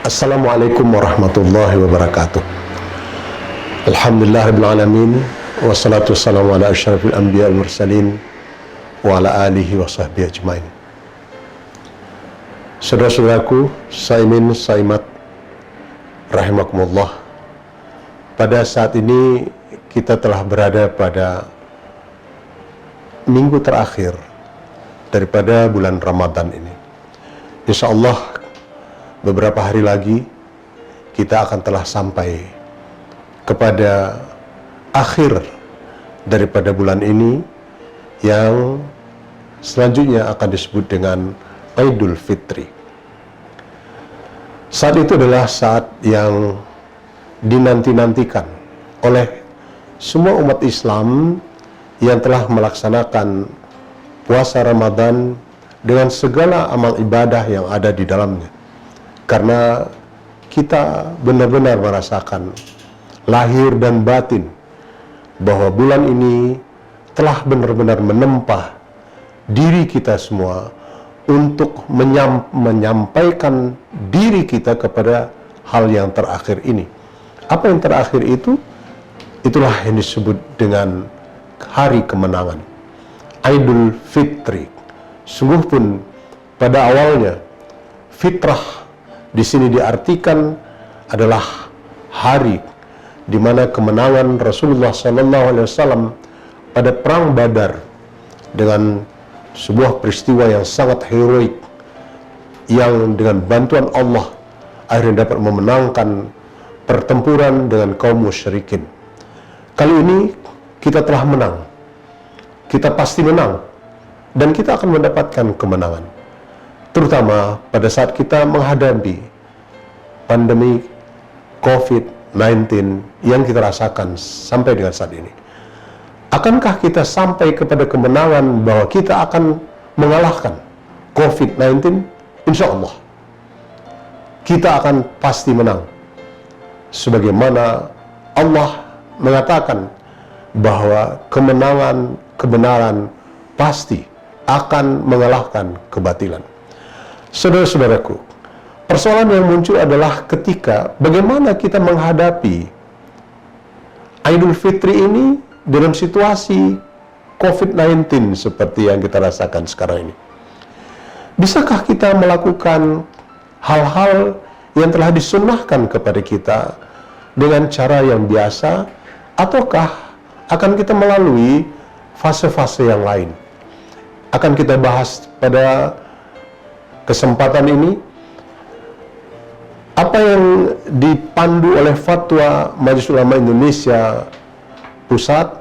Assalamualaikum warahmatullahi wabarakatuh. Alhamdulillahirrahmanirrahim. Wassalatu wassalamu ala asyrafil anbiya wal mursalin wa ala alihi wa sahbihi ajmain. Saudara-saudaraku, saimin saimat rahimakumullah. Pada saat ini kita telah berada pada minggu terakhir daripada bulan Ramadan ini. Insya Allah beberapa hari lagi kita akan telah sampai kepada akhir daripada bulan ini yang selanjutnya akan disebut dengan Idul Fitri. Saat itu adalah saat yang dinanti-nantikan oleh semua umat Islam yang telah melaksanakan puasa Ramadan dengan segala amal ibadah yang ada di dalamnya. Karena kita benar-benar merasakan lahir dan batin bahwa bulan ini telah benar-benar menempa diri kita semua untuk menyampaikan diri kita kepada hal yang terakhir ini. Apa yang terakhir itu? Itulah yang disebut dengan hari kemenangan, Idul Fitri. Sungguh pun pada awalnya fitrah di sini diartikan adalah hari di mana kemenangan Rasulullah SAW pada perang Badar dengan sebuah peristiwa yang sangat heroik yang dengan bantuan Allah akhirnya dapat memenangkan pertempuran dengan kaum musyrikin. Kali ini kita telah menang, kita pasti menang, dan kita akan mendapatkan kemenangan. Terutama pada saat kita menghadapi pandemi COVID-19 yang kita rasakan sampai dengan saat ini. Akankah kita sampai kepada kemenangan bahwa kita akan mengalahkan COVID-19? Insya Allah kita akan pasti menang. Sebagaimana Allah mengatakan bahwa kemenangan kebenaran pasti akan mengalahkan kebatilan. Saudara-saudaraku, persoalan yang muncul adalah ketika bagaimana kita menghadapi Idul Fitri ini dalam situasi COVID-19 seperti yang kita rasakan sekarang ini. Bisakah kita melakukan hal-hal yang telah disunnahkan kepada kita dengan cara yang biasa, ataukah akan kita melalui fase-fase yang lain? Akan kita bahas pada kesempatan ini apa yang dipandu oleh Fatwa Majelis Ulama Indonesia Pusat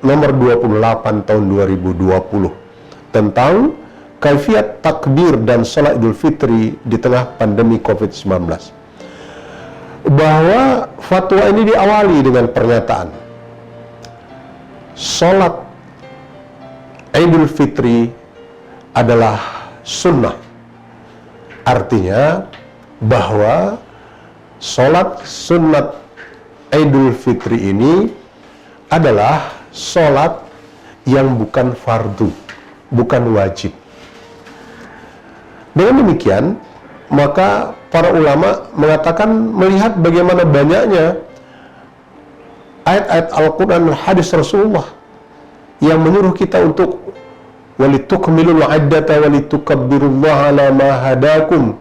nomor 28 tahun 2020 tentang kaifiat takbir dan salat Idul Fitri di tengah pandemi COVID-19. Bahwa fatwa ini diawali dengan pernyataan salat Idul Fitri adalah sunnah. Artinya bahwa sholat sunat Idul Fitri ini adalah sholat yang bukan fardu, bukan wajib. Dengan demikian, maka para ulama mengatakan melihat bagaimana banyaknya ayat-ayat Al-Quran dan hadis Rasulullah yang menyuruh kita untuk walitukmilul iddata walitukabbirullaha ala ma hadakum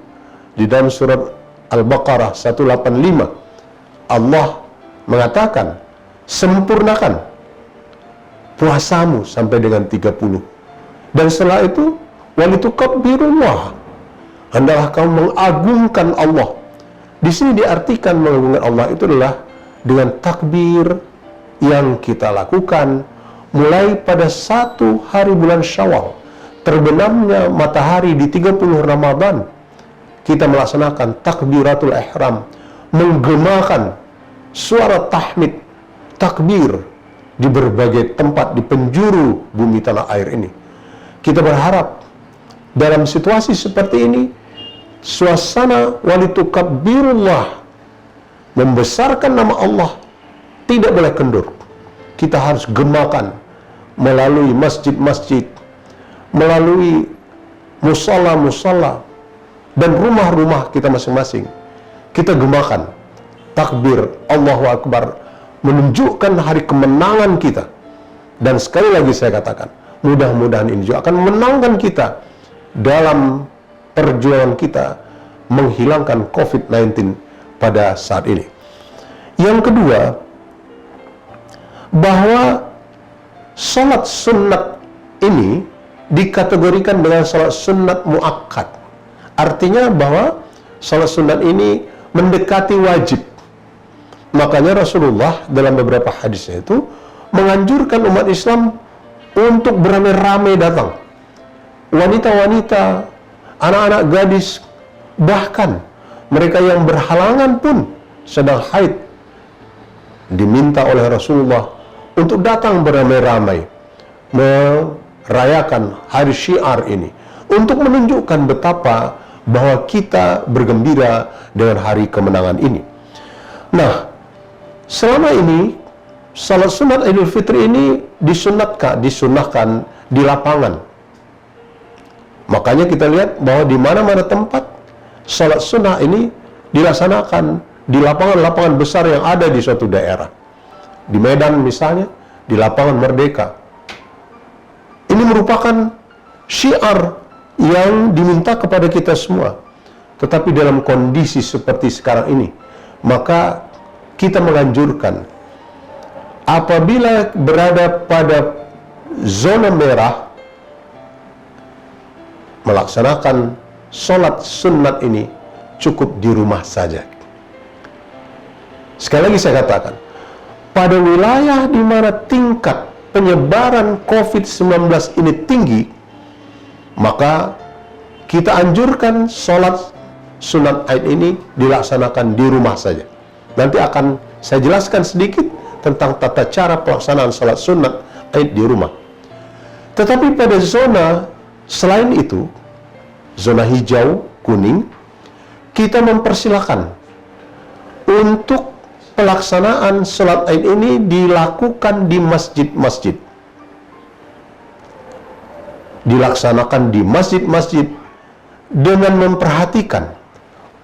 di dalam surat Al-Baqarah 185. Allah mengatakan sempurnakan puasamu sampai dengan 30, dan setelah itu walitukabbirullaha, hendaklah kamu mengagungkan Allah. Di sini diartikan mengagungkan Allah itu adalah dengan takbir yang kita lakukan mulai pada 1 hari bulan Syawal, terbenamnya matahari di 30 Ramadan, kita melaksanakan takbiratul ihram, menggemakan suara tahmid, takbir di berbagai tempat di penjuru bumi tanah air ini. Kita berharap dalam situasi seperti ini, suasana walitukabbirullah, membesarkan nama Allah, tidak boleh kendur. Kita harus gemakan melalui masjid-masjid, melalui musala-musala, dan rumah-rumah kita masing-masing. kita gemakan takbir Allahu Akbar, menunjukkan hari kemenangan kita. Dan sekali lagi saya katakan, mudah-mudahan ini juga akan memenangkan kita dalam perjuangan kita menghilangkan COVID-19 pada saat ini. Yang kedua, bahwa salat sunnat ini dikategorikan dengan salat sunnat muakkad. Artinya bahwa salat sunnat ini mendekati wajib. Makanya Rasulullah dalam beberapa hadisnya itu menganjurkan umat Islam untuk beramai-ramai datang. Wanita-wanita, anak-anak gadis, bahkan mereka yang berhalangan pun sedang haid, diminta oleh Rasulullah untuk datang beramai-ramai merayakan hari syiar ini, untuk menunjukkan betapa bahwa kita bergembira dengan hari kemenangan ini. Nah, selama ini salat sunat Idul Fitri ini disunahkan di lapangan. Makanya kita lihat bahwa di mana-mana tempat salat sunnah ini dilaksanakan di lapangan-lapangan besar yang ada di suatu daerah. Di Medan misalnya, di lapangan Merdeka. Ini merupakan syiar yang diminta kepada kita semua. Tetapi dalam kondisi seperti sekarang ini, maka kita menganjurkan apabila berada pada zona merah, melaksanakan sholat sunat ini cukup di rumah saja. Sekali lagi saya katakan, pada wilayah di mana tingkat penyebaran COVID-19 ini tinggi, maka kita anjurkan sholat sunat Aid ini dilaksanakan di rumah saja. Nanti akan saya jelaskan sedikit tentang tata cara pelaksanaan salat sunat Aid di rumah. Tetapi pada zona selain itu, zona hijau, kuning, kita mempersilahkan untuk pelaksanaan salat Aid ini dilakukan di masjid-masjid. Dilaksanakan di masjid-masjid dengan memperhatikan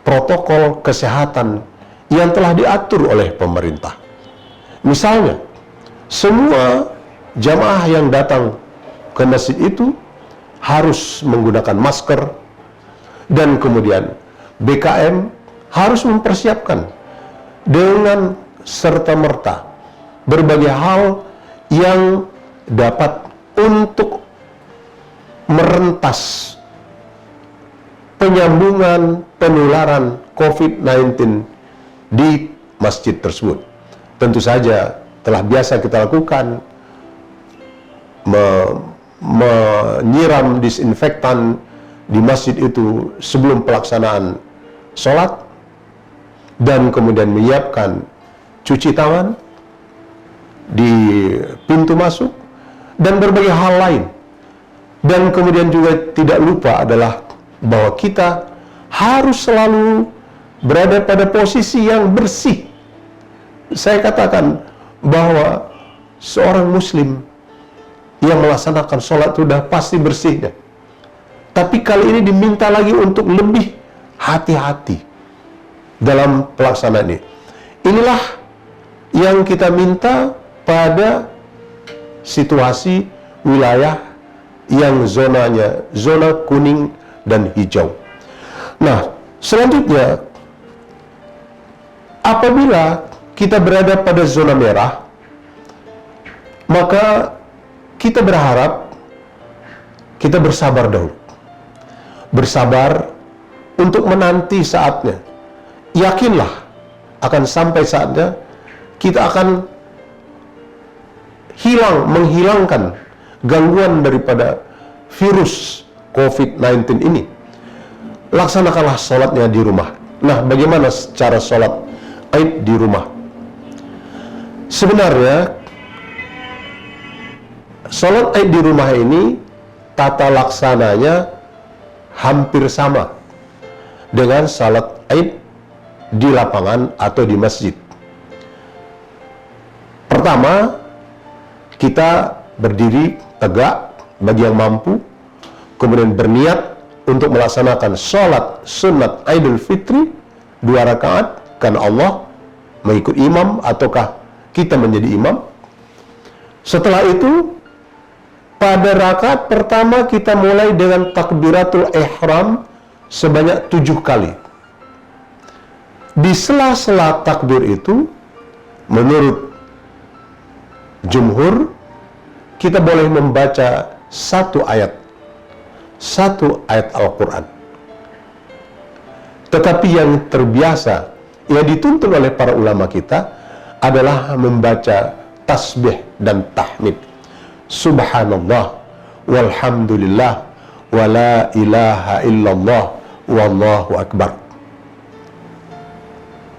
protokol kesehatan yang telah diatur oleh pemerintah. Misalnya, semua jamaah yang datang ke masjid itu harus menggunakan masker, dan kemudian BKM harus mempersiapkan dengan serta-merta berbagai hal yang dapat untuk merentas penyambungan penularan COVID-19 di masjid tersebut. Tentu saja telah biasa kita lakukan menyiram disinfektan di masjid itu sebelum pelaksanaan sholat, dan kemudian menyiapkan cuci tangan di pintu masuk, dan berbagai hal lain. Dan kemudian juga tidak lupa adalah bahwa kita harus selalu berada pada posisi yang bersih. Saya katakan bahwa seorang muslim yang melaksanakan sholat itu sudah pasti bersihnya. Tapi kali ini diminta lagi untuk lebih hati-hati dalam pelaksanaan ini. Inilah yang kita minta pada situasi wilayah yang zonanya zona kuning dan hijau. Nah, selanjutnya, apabila kita berada pada zona merah, maka kita berharap kita bersabar dahulu. Bersabar untuk menanti saatnya. Yakinlah akan sampai saatnya kita akan menghilangkan gangguan daripada virus COVID-19 ini. Laksanakanlah sholatnya di rumah. Nah, bagaimana cara sholat Aid di rumah? Sebenarnya sholat Aid di rumah ini tata laksananya hampir sama dengan sholat Aid di lapangan atau di masjid. Pertama, kita berdiri tegak bagi yang mampu, kemudian berniat untuk melaksanakan sholat sunat Idul Fitri 2 rakaat karena Allah, mengikut imam ataukah kita menjadi imam. Setelah itu pada rakaat pertama kita mulai dengan takbiratul ihram sebanyak 7 kali. Di sela-sela takbir itu, menurut jumhur, kita boleh membaca satu ayat Al-Quran. Tetapi yang terbiasa, yang dituntut oleh para ulama kita adalah membaca tasbih dan tahmid. Subhanallah, walhamdulillah, wa la ilaha illallah, wallahu akbar.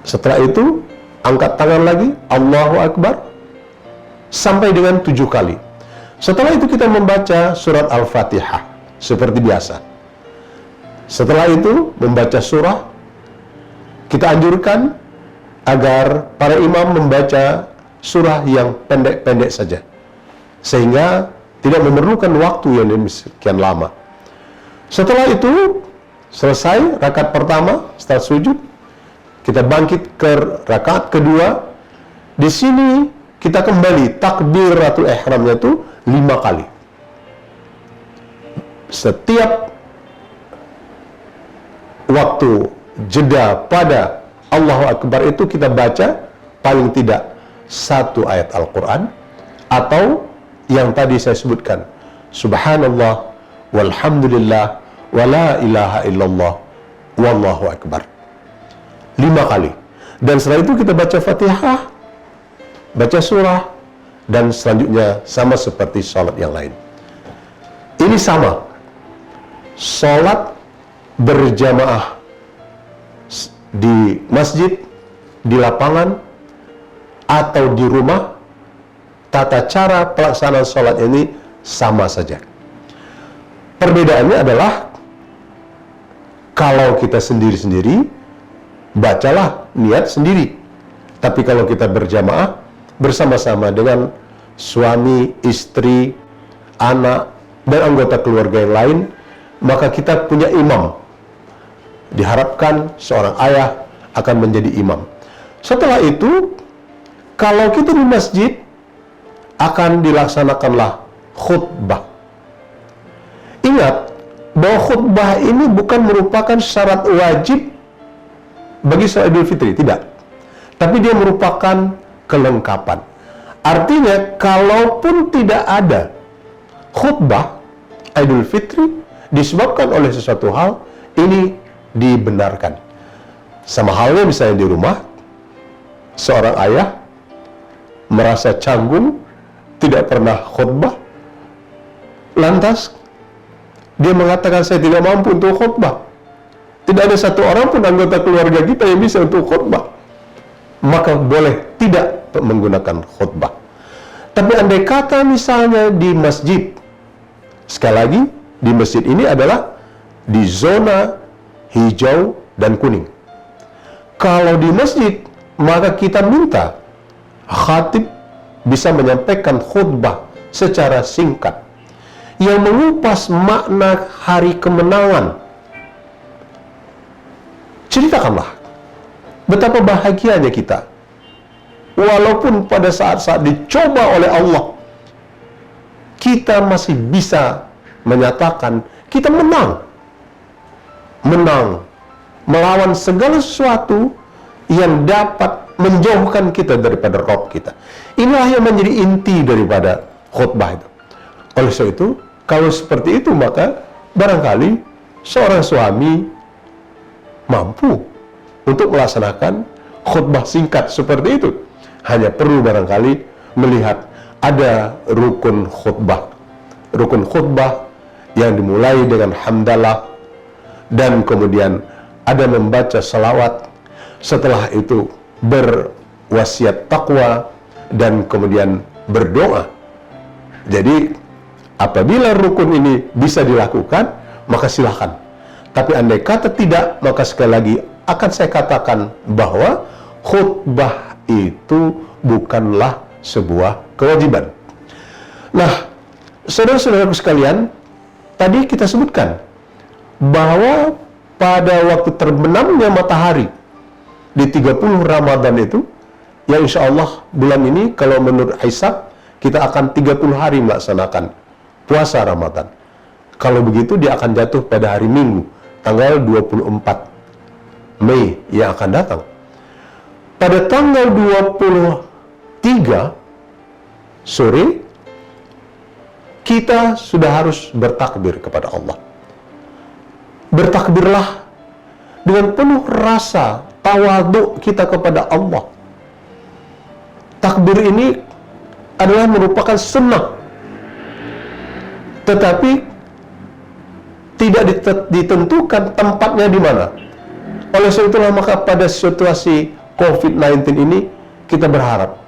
Setelah itu, angkat tangan lagi, Allahu Akbar, sampai dengan 7 kali. Setelah itu kita membaca surat Al-Fatihah, seperti biasa. Setelah itu, membaca surah, kita anjurkan agar para imam membaca surah yang pendek-pendek saja, sehingga tidak memerlukan waktu yang demikian lama. Setelah itu, selesai rakaat pertama, setelah sujud, kita bangkit ke rakaat kedua. Di sini kita kembali takbiratul ihramnya itu 5 kali. Setiap waktu jeda pada Allahu Akbar itu kita baca paling tidak 1 ayat Al-Quran, atau yang tadi saya sebutkan, Subhanallah, walhamdulillah, wa la ilaha illallah, wallahu akbar, 5 kali. Dan setelah itu kita baca Fatihah, baca surah, dan selanjutnya sama seperti sholat yang lain. Ini sama. Sholat berjamaah di masjid, di lapangan, atau di rumah, tata cara pelaksanaan sholat ini sama saja. Perbedaannya adalah, kalau kita sendiri-sendiri, bacalah niat sendiri. Tapi kalau kita berjamaah, bersama-sama dengan suami, istri, anak, dan anggota keluarga yang lain, maka kita punya imam. Diharapkan seorang ayah akan menjadi imam. Setelah itu, kalau kita di masjid, akan dilaksanakanlah khutbah. Ingat bahwa khutbah ini bukan merupakan syarat wajib bagi sholat Idul Fitri, tidak. Tapi dia merupakan kelengkapan. Artinya, kalaupun tidak ada khutbah Idul Fitri disebabkan oleh sesuatu hal, ini dibenarkan. Sama halnya misalnya di rumah, seorang ayah merasa canggung, tidak pernah khutbah, lantas dia mengatakan, saya tidak mampu untuk khutbah, tidak ada satu orang pun anggota keluarga kita yang bisa untuk khutbah, maka boleh tidak menggunakan khutbah. Tapi andai kata misalnya di masjid, sekali lagi, di masjid ini adalah di zona hijau dan kuning. Kalau di masjid, maka kita minta khatib bisa menyampaikan khutbah secara singkat yang mengupas makna hari kemenangan. Ceritakanlah betapa bahagianya kita, walaupun pada saat-saat dicoba oleh Allah, kita masih bisa menyatakan kita menang melawan segala sesuatu yang dapat menjauhkan kita daripada Rabb kita. Inilah yang menjadi inti daripada khutbah itu. Oleh sebab itu, kalau seperti itu, maka barangkali seorang suami mampu untuk melaksanakan khutbah singkat seperti itu. Hanya perlu barangkali melihat ada rukun khutbah. Rukun khutbah yang dimulai dengan hamdalah, dan kemudian ada membaca salawat. Setelah itu berwasiat takwa, dan kemudian berdoa. Jadi apabila rukun ini bisa dilakukan, maka silahkan. Tapi andai kata tidak, maka sekali lagi akan saya katakan bahwa khutbah itu bukanlah sebuah kewajiban. Nah, saudara-saudaraku sekalian, tadi kita sebutkan bahwa pada waktu terbenamnya matahari di 30 Ramadan itu, yang insya Allah bulan ini kalau menurut hisab kita akan 30 hari melaksanakan puasa Ramadan. Kalau begitu dia akan jatuh pada hari Minggu, tanggal 24 Mei yang akan datang. Pada tanggal 23 sore, kita sudah harus bertakbir kepada Allah. Bertakbirlah dengan penuh rasa tawaduk kita kepada Allah. Takbir ini adalah merupakan sunnah, tetapi tidak ditentukan tempatnya di mana. Oleh sebab itulah maka pada situasi COVID-19 ini kita berharap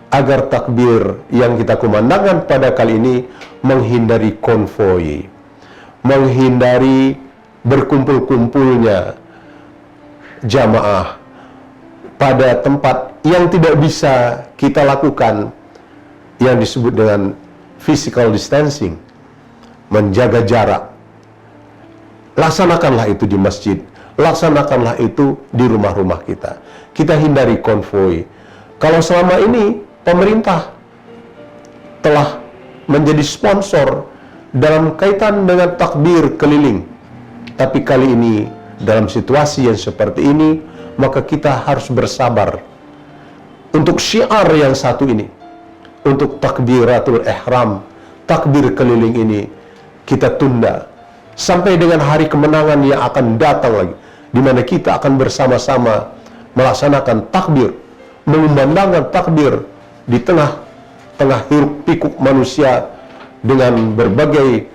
agar takbir yang kita kumandangkan pada kali ini menghindari konvoi, menghindari berkumpul-kumpulnya jamaah pada tempat yang tidak bisa kita lakukan yang disebut dengan physical distancing, menjaga jarak. Laksanakanlah itu di masjid, laksanakanlah itu di rumah-rumah kita. Kita hindari konvoi. Kalau selama ini pemerintah telah menjadi sponsor dalam kaitan dengan takbir keliling, tapi kali ini dalam situasi yang seperti ini, maka kita harus bersabar untuk syiar yang satu ini, untuk takbiratul ihram, takbir keliling ini kita tunda sampai dengan hari kemenangan yang akan datang lagi, di mana kita akan bersama-sama melaksanakan takbir, mengumandangkan takbir di tengah-tengah hiruk pikuk manusia dengan berbagai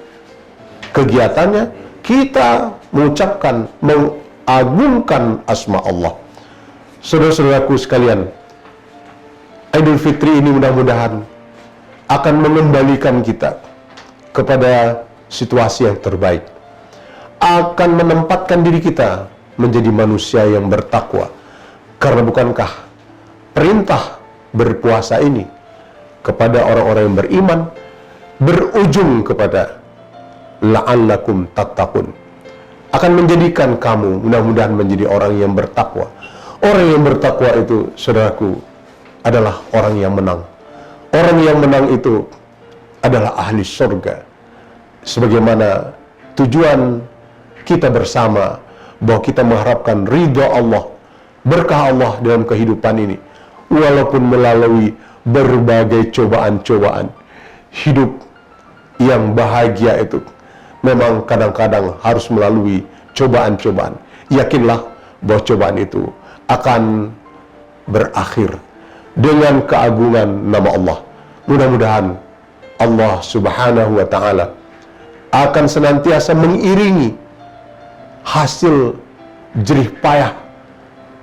kegiatannya. Kita mengucapkan, mengagungkan asma Allah. Saudara-saudaraku sekalian, Idul Fitri ini mudah-mudahan akan mengembalikan kita kepada situasi yang terbaik, akan menempatkan diri kita menjadi manusia yang bertakwa. Karena bukankah perintah berpuasa ini kepada orang-orang yang beriman berujung kepada la'allakum tattaqun, akan menjadikan kamu mudah-mudahan menjadi orang yang bertakwa. Orang yang bertakwa itu, saudaraku, adalah orang yang menang. Orang yang menang itu adalah ahli surga. Sebagaimana tujuan kita bersama, bahwa kita mengharapkan ridha Allah, berkah Allah dalam kehidupan ini, walaupun melalui berbagai cobaan-cobaan. Hidup yang bahagia itu memang kadang-kadang harus melalui cobaan-cobaan. Yakinlah bahwa cobaan itu akan berakhir dengan keagungan nama Allah. Mudah-mudahan Allah Subhanahu wa Ta'ala akan senantiasa mengiringi hasil jerih payah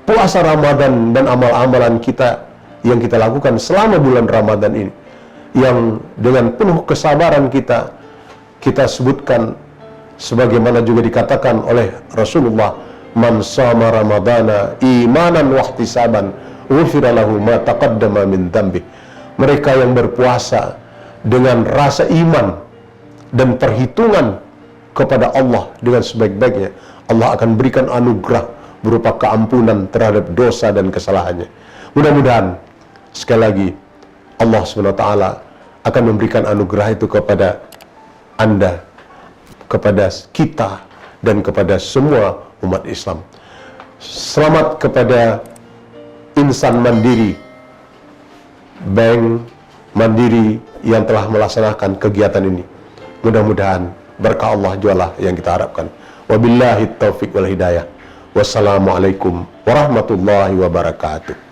puasa Ramadan dan amal-amalan kita yang kita lakukan selama bulan Ramadan ini, yang dengan penuh kesabaran kita sebutkan sebagaimana juga dikatakan oleh Rasulullah, man shama ramadana imanan wahtisaban ghufira lahu ma taqaddama min dzambi. Mereka yang berpuasa dengan rasa iman dan perhitungan kepada Allah dengan sebaik-baiknya, Allah akan berikan anugerah berupa keampunan terhadap dosa dan kesalahannya. Mudah-mudahan sekali lagi Allah SWT akan memberikan anugerah itu kepada Anda, kepada kita, dan kepada semua umat Islam. Selamat kepada insan mandiri, bank mandiri yang telah melaksanakan kegiatan ini. Mudah-mudahan berkah Allah jualah yang kita harapkan. Wabillahi taufiq wal hidayah. Wassalamualaikum warahmatullahi wabarakatuh.